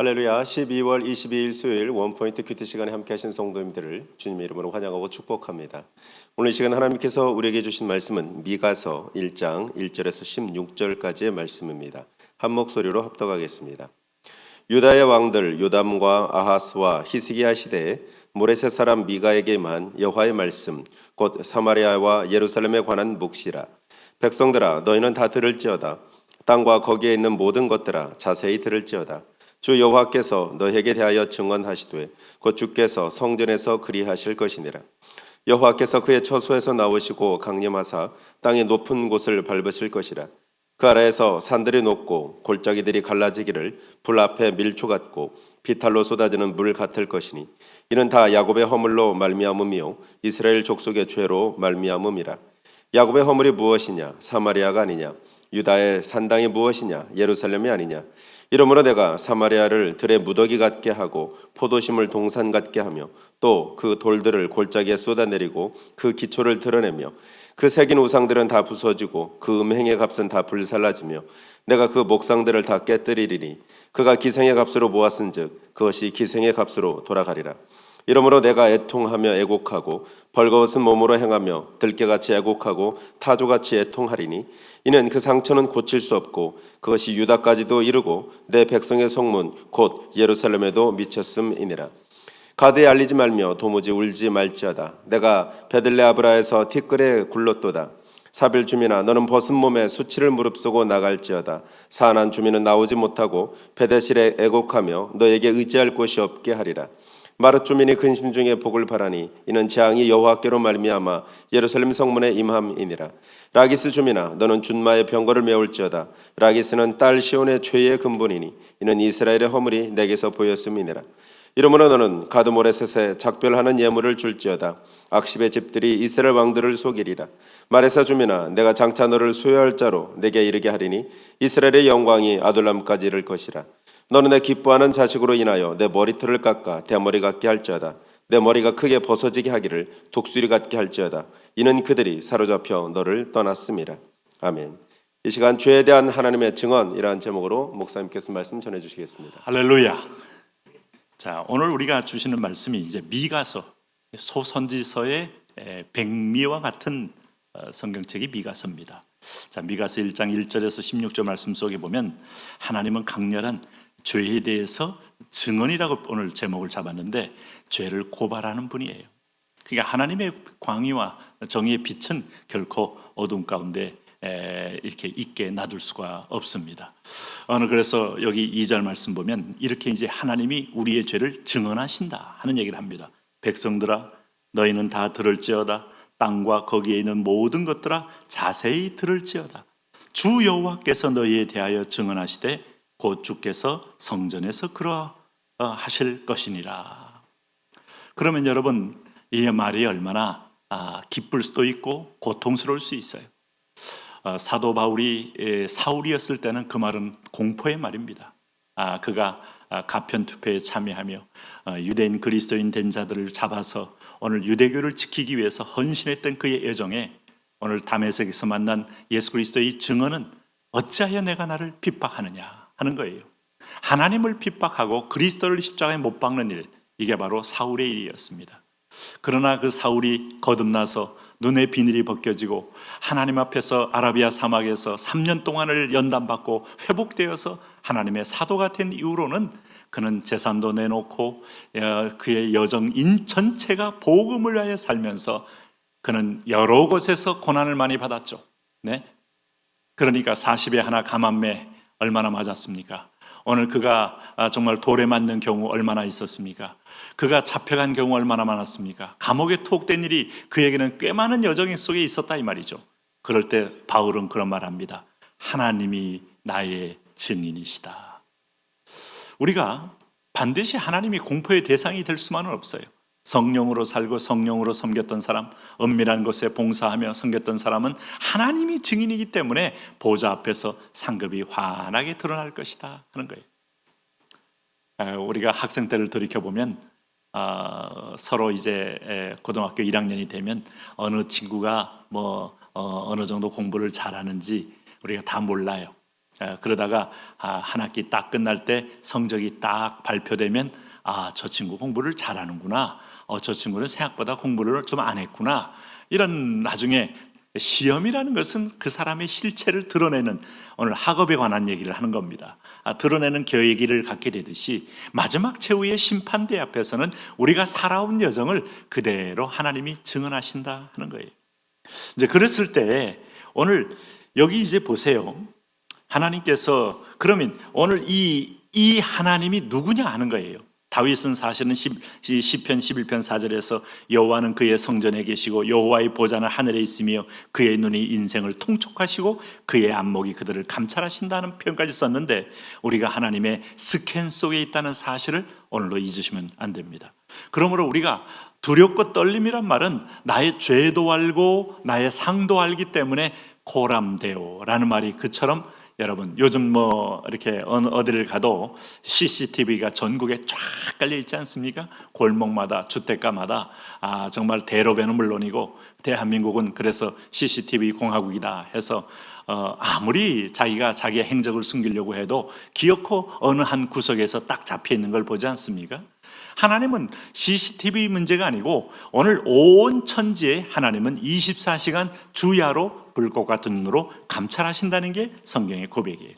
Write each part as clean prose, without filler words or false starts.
할렐루야. 12월 22일 수요일 원포인트 큐티 시간에 함께 하신 성도님들을 주님의 이름으로 환영하고 축복합니다. 오늘 이 시간 하나님께서 우리에게 주신 말씀은 미가서 1장 1절에서 16절까지의 말씀입니다. 한 목소리로 합독하겠습니다. 유다의 왕들 요담과 아하스와 히스기야 시대에 모레셋 사람 미가에게만 여호와의 말씀 곧 사마리아와 예루살렘에 관한 묵시라. 백성들아 너희는 다 들을지어다. 땅과 거기에 있는 모든 것들아 자세히 들을지어다. 주 여호와께서 너에게 대하여 증언하시되 곧 주께서 성전에서 그리하실 것이니라. 여호와께서 그의 처소에서 나오시고 강림하사 땅의 높은 곳을 밟으실 것이라. 그 아래에서 산들이 높고 골짜기들이 갈라지기를 불 앞에 밀초 같고 비탈로 쏟아지는 물 같을 것이니 이는 다 야곱의 허물로 말미암음이요 이스라엘 족속의 죄로 말미암음이라. 야곱의 허물이 무엇이냐? 사마리아가 아니냐? 유다의 산당이 무엇이냐? 예루살렘이 아니냐? 이러므로 내가 사마리아를 들의 무더기 같게 하고 포도심을 동산 같게 하며 또 그 돌들을 골짜기에 쏟아내리고 그 기초를 드러내며 그 새긴 우상들은 다 부서지고 그 음행의 값은 다 불살라지며 내가 그 목상들을 다 깨뜨리리니 그가 기생의 값으로 모았은즉 그것이 기생의 값으로 돌아가리라. 이러므로 내가 애통하며 애곡하고 벌거벗은 몸으로 행하며 들깨같이 애곡하고 타조같이 애통하리니 이는 그 상처는 고칠 수 없고 그것이 유다까지도 이르고 내 백성의 성문 곧 예루살렘에도 미쳤음이니라. 가드에 알리지 말며 도무지 울지 말지어다. 내가 베들레아브라에서 티끌에 굴렀도다. 사빌 주민아 너는 벗은 몸에 수치를 무릅쓰고 나갈지어다. 사안한 주민은 나오지 못하고 베데실에 애곡하며 너에게 의지할 곳이 없게 하리라. 마룻 주민이 근심 중에 복을 바라니 이는 재앙이 여호와께로 말미암아 예루살렘 성문에 임함이니라. 라기스 주민아 너는 준마의 병거를 메울지어다. 라기스는 딸 시온의 죄의 근본이니 이는 이스라엘의 허물이 내게서 보였음이니라. 이러므로 너는 가드 모레셋에 작별하는 예물을 줄지어다. 악십의 집들이 이스라엘 왕들을 속이리라. 마레사 주민아 내가 장차 너를 소유할 자로 내게 이르게 하리니 이스라엘의 영광이 아둘람까지 이를 것이라. 너는 내 기뻐하는 자식으로 인하여 내 머리털을 깎아 대머리 같게 할지어다. 내 머리가 크게 벗어지게 하기를 독수리 같게 할지어다. 이는 그들이 사로잡혀 너를 떠났음이라. 아멘. 이 시간 죄에 대한 하나님의 증언이라는 제목으로 목사님께서 말씀 전해주시겠습니다. 할렐루야. 자, 오늘 우리가 주시는 말씀이 이제 미가서 소선지서의 백미와 같은 성경책이 미가서입니다. 자, 미가서 1장 1절에서 16절 말씀 속에 보면 하나님은 강렬한 죄에 대해서 증언이라고 오늘 제목을 잡았는데 죄를 고발하는 분이에요. 그러니까 하나님의 광의와 정의의 빛은 결코 어둠 가운데 이렇게 있게 놔둘 수가 없습니다. 오늘 그래서 여기 2절 말씀 보면 이렇게 이제 하나님이 우리의 죄를 증언하신다 하는 얘기를 합니다. 백성들아 너희는 다 들을지어다. 땅과 거기에 있는 모든 것들아 자세히 들을지어다. 주 여호와께서 너희에 대하여 증언하시되 곧 주께서 성전에서 그러하실 것이니라. 그러면 여러분 이 말이 얼마나 기쁠 수도 있고 고통스러울 수 있어요. 사도 바울이 사울이었을 때는 그 말은 공포의 말입니다. 그가 가편투표에 참여하며 유대인 그리스도인 된 자들을 잡아서 오늘 유대교를 지키기 위해서 헌신했던 그의 애정에 오늘 다메섹에서 만난 예수 그리스도의 증언은 어찌하여 내가 나를 핍박하느냐 하는 거예요. 하나님을 핍박하고 그리스도를 십자가에 못 박는 일, 이게 바로 사울의 일이었습니다. 그러나 그 사울이 거듭나서 눈의 비늘이 벗겨지고 하나님 앞에서 아라비아 사막에서 3년 동안을 연단받고 회복되어서 하나님의 사도가 된 이후로는 그는 재산도 내놓고 그의 여정인 전체가 복음을 위하여 살면서 그는 여러 곳에서 고난을 많이 받았죠. 네? 그러니까 40에 하나 감암매 얼마나 맞았습니까? 오늘 그가 정말 돌에 맞는 경우 얼마나 있었습니까? 그가 잡혀간 경우 얼마나 많았습니까? 감옥에 투옥된 일이 그에게는 꽤 많은 여정 속에 있었다 이 말이죠. 그럴 때 바울은 그런 말 합니다. 하나님이 나의 증인이시다. 우리가 반드시 하나님이 공포의 대상이 될 수만은 없어요. 성령으로 살고 성령으로 섬겼던 사람, 은밀한 곳에 봉사하며 섬겼던 사람은 하나님이 증인이기 때문에 보좌 앞에서 상급이 환하게 드러날 것이다 하는 거예요. 우리가 학생 때를 돌이켜보면 서로 이제 고등학교 1학년이 되면 어느 친구가 어느 정도 공부를 잘하는지 우리가 다 몰라요. 그러다가 한 학기 딱 끝날 때 성적이 딱 발표되면 저 친구 공부를 잘하는구나. 저 친구는 생각보다 공부를 좀 안 했구나. 이런 나중에 시험이라는 것은 그 사람의 실체를 드러내는 오늘 학업에 관한 얘기를 하는 겁니다. 드러내는 계기를 갖게 되듯이 마지막 최후의 심판대 앞에서는 우리가 살아온 여정을 그대로 하나님이 증언하신다 하는 거예요. 이제 그랬을 때 오늘 여기 이제 보세요. 하나님께서 그러면 오늘 이 하나님이 누구냐 하는 거예요. 다윗은 사실은 시편 11편 4절에서 여호와는 그의 성전에 계시고 여호와의 보좌는 하늘에 있으며 그의 눈이 인생을 통촉하시고 그의 안목이 그들을 감찰하신다는 표현까지 썼는데 우리가 하나님의 스캔 속에 있다는 사실을 오늘도 잊으시면 안 됩니다. 그러므로 우리가 두렵고 떨림이란 말은 나의 죄도 알고 나의 상도 알기 때문에 코람데오라는 말이 그처럼 여러분 요즘 이렇게 어디를 가도 CCTV가 전국에 쫙 깔려 있지 않습니까? 골목마다 주택가마다 정말 대로변은 물론이고 대한민국은 그래서 CCTV 공화국이다 해서 아무리 자기가 자기의 행적을 숨기려고 해도 기어코 어느 한 구석에서 딱 잡혀 있는 걸 보지 않습니까? 하나님은 CCTV 문제가 아니고 오늘 온 천지에 하나님은 24시간 주야로 불꽃 같은 눈으로 감찰하신다는 게 성경의 고백이에요.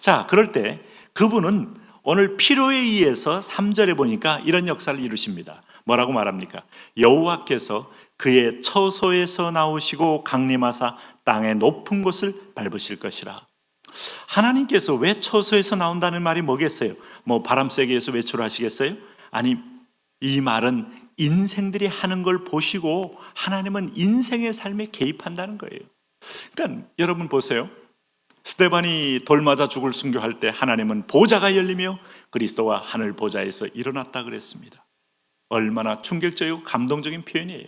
자, 그럴 때 그분은 오늘 필요에 의해서 3절에 보니까 이런 역사를 이루십니다. 뭐라고 말합니까? 여호와께서 그의 처소에서 나오시고 강림하사 땅의 높은 곳을 밟으실 것이라. 하나님께서 왜 처소에서 나온다는 말이 뭐겠어요? 바람 세게 해서 외출하시겠어요? 아니, 이 말은 인생들이 하는 걸 보시고 하나님은 인생의 삶에 개입한다는 거예요. 그러니까 여러분 보세요. 스데반이 돌 맞아 죽을 순교할 때 하나님은 보좌가 열리며 그리스도와 하늘 보좌에서 일어났다 그랬습니다. 얼마나 충격적이고 감동적인 표현이에요.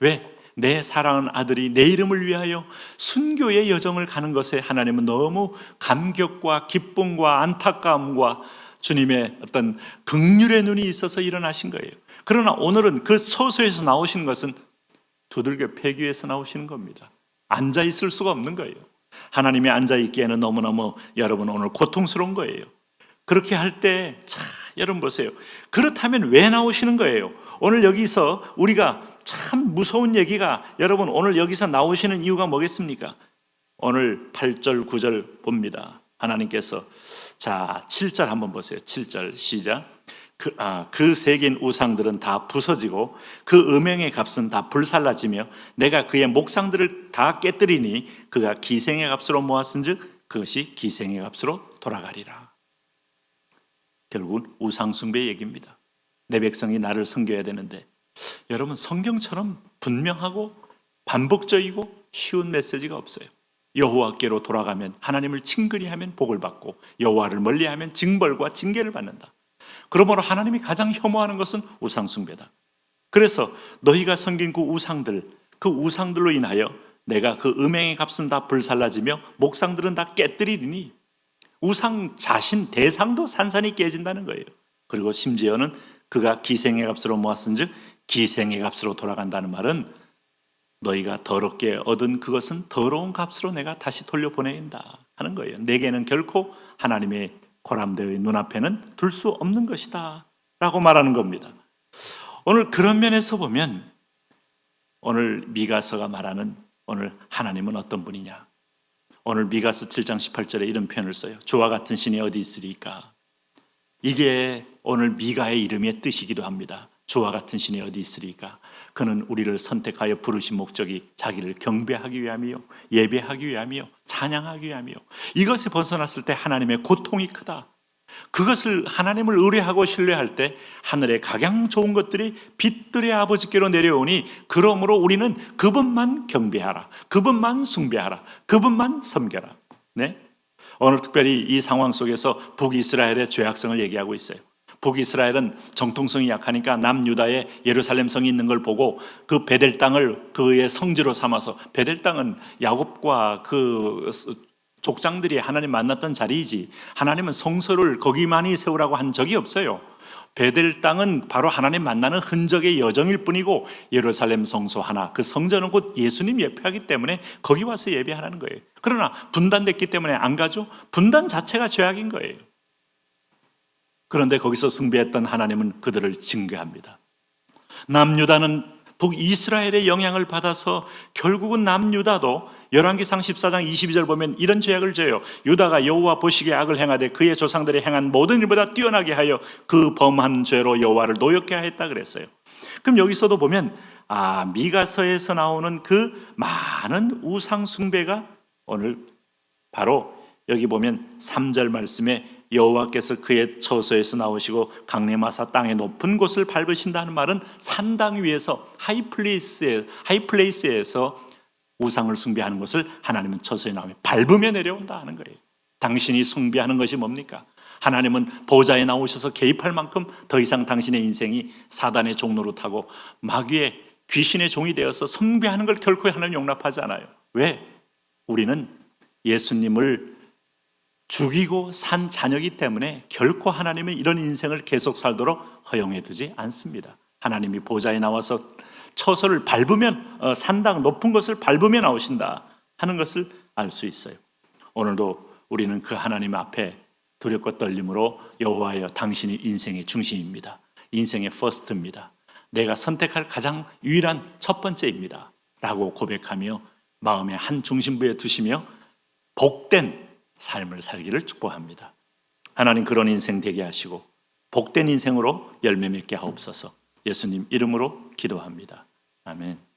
왜? 내 사랑하는 아들이 내 이름을 위하여 순교의 여정을 가는 것에 하나님은 너무 감격과 기쁨과 안타까움과 주님의 어떤 긍휼의 눈이 있어서 일어나신 거예요. 그러나 오늘은 그 처소에서 나오신 것은 두들겨 패기 위해서 나오시는 겁니다. 앉아 있을 수가 없는 거예요. 하나님이 앉아 있기에는 너무너무 여러분 오늘 고통스러운 거예요. 그렇게 할 때 여러분 보세요. 그렇다면 왜 나오시는 거예요? 오늘 여기서 우리가 참 무서운 얘기가 여러분 오늘 여기서 나오시는 이유가 뭐겠습니까? 오늘 8절 9절 봅니다. 하나님께서 7절 한번 보세요. 7절 시작. 그 새긴 우상들은 다 부서지고 그 음행의 값은 다 불살라지며 내가 그의 목상들을 다 깨뜨리니 그가 기생의 값으로 모았은즉 그것이 기생의 값으로 돌아가리라. 결국은 우상 숭배 얘기입니다. 내 백성이 나를 섬겨야 되는데 여러분 성경처럼 분명하고 반복적이고 쉬운 메시지가 없어요. 여호와께로 돌아가면 하나님을 친근히 하면 복을 받고 여호와를 멀리하면 징벌과 징계를 받는다. 그러므로 하나님이 가장 혐오하는 것은 우상 숭배다. 그래서 너희가 섬긴 그 우상들로 인하여 내가 그 음행의 값은 다 불살라지며 목상들은 다 깨뜨리리니 우상 자신 대상도 산산이 깨진다는 거예요. 그리고 심지어는 그가 기생의 값으로 모았은즉 기생의 값으로 돌아간다는 말은 너희가 더럽게 얻은 그것은 더러운 값으로 내가 다시 돌려보낸다 하는 거예요. 내게는 결코 하나님의 고람되의 눈앞에는 둘 수 없는 것이다 라고 말하는 겁니다. 오늘 그런 면에서 보면 오늘 미가서가 말하는 오늘 하나님은 어떤 분이냐. 오늘 미가서 7장 18절에 이런 표현을 써요. 주와 같은 신이 어디 있으리까. 이게 오늘 미가의 이름의 뜻이기도 합니다. 주와 같은 신이 어디 있으리까. 그는 우리를 선택하여 부르신 목적이 자기를 경배하기 위함이요 예배하기 위함이요 찬양하기 위함이요. 이것에 벗어났을 때 하나님의 고통이 크다. 그것을 하나님을 의뢰하고 신뢰할 때 하늘의 각양 좋은 것들이 빛들의 아버지께로 내려오니 그러므로 우리는 그분만 경배하라, 그분만 숭배하라, 그분만 섬겨라. 네? 오늘 특별히 이 상황 속에서 북이스라엘의 죄악성을 얘기하고 있어요. 북이스라엘은 정통성이 약하니까 남유다에 예루살렘 성이 있는 걸 보고 그 베델 땅을 그의 성지로 삼아서, 베델 땅은 야곱과 그 족장들이 하나님 만났던 자리이지 하나님은 성소를 거기만이 세우라고 한 적이 없어요. 베델 땅은 바로 하나님 만나는 흔적의 여정일 뿐이고 예루살렘 성소 하나, 그 성전은 곧 예수님 예배하기 때문에 거기 와서 예배하라는 거예요. 그러나 분단됐기 때문에 안 가죠? 분단 자체가 죄악인 거예요. 그런데 거기서 숭배했던 하나님은 그들을 징계합니다. 남유다는 북이스라엘의 영향을 받아서 결국은 남유다도 열왕기상 14장 22절 보면 이런 죄악을 져요. 유다가 여호와 보시기에 악을 행하되 그의 조상들이 행한 모든 일보다 뛰어나게 하여 그 범한 죄로 여호와를 노엽게 하였다 그랬어요. 그럼 여기서도 보면 미가서에서 나오는 그 많은 우상 숭배가 오늘 바로 여기 보면 3절 말씀에 여호와께서 그의 처소에서 나오시고 강림하사 땅의 높은 곳을 밟으신다는 말은 산당 위에서 하이플레이스에서 우상을 숭배하는 것을 하나님은 처소에 나오며 밟으며 내려온다 하는 거예요. 당신이 숭배하는 것이 뭡니까? 하나님은 보좌에 나오셔서 개입할 만큼 더 이상 당신의 인생이 사단의 종로로 타고 마귀의 귀신의 종이 되어서 숭배하는 걸 결코 하나님 용납하지 않아요. 왜? 우리는 예수님을 죽이고 산 자녀이기 때문에 결코 하나님은 이런 인생을 계속 살도록 허용해 두지 않습니다. 하나님이 보좌에 나와서 처소를 밟으면 산당 높은 것을 밟으며 나오신다 하는 것을 알 수 있어요. 오늘도 우리는 그 하나님 앞에 두렵고 떨림으로 여호와여 당신이 인생의 중심입니다. 인생의 퍼스트입니다. 내가 선택할 가장 유일한 첫 번째입니다 라고 고백하며 마음의 한 중심부에 두시며 복된 삶을 살기를 축복합니다. 하나님 그런 인생 되게 하시고 복된 인생으로 열매 맺게 하옵소서. 예수님 이름으로 기도합니다. 아멘.